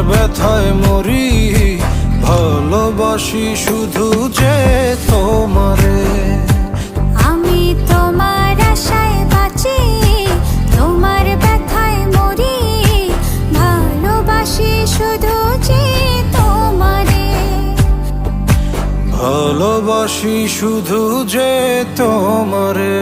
ব্যথায় মরি, ভালোবাসি শুধু যে তোমারে। আমি তোমার আশায় বাঁচি, তোমার ব্যথায় মরি, ভালোবাসি শুধু যে তোমারে। ভালোবাসি শুধু যে তোমারে।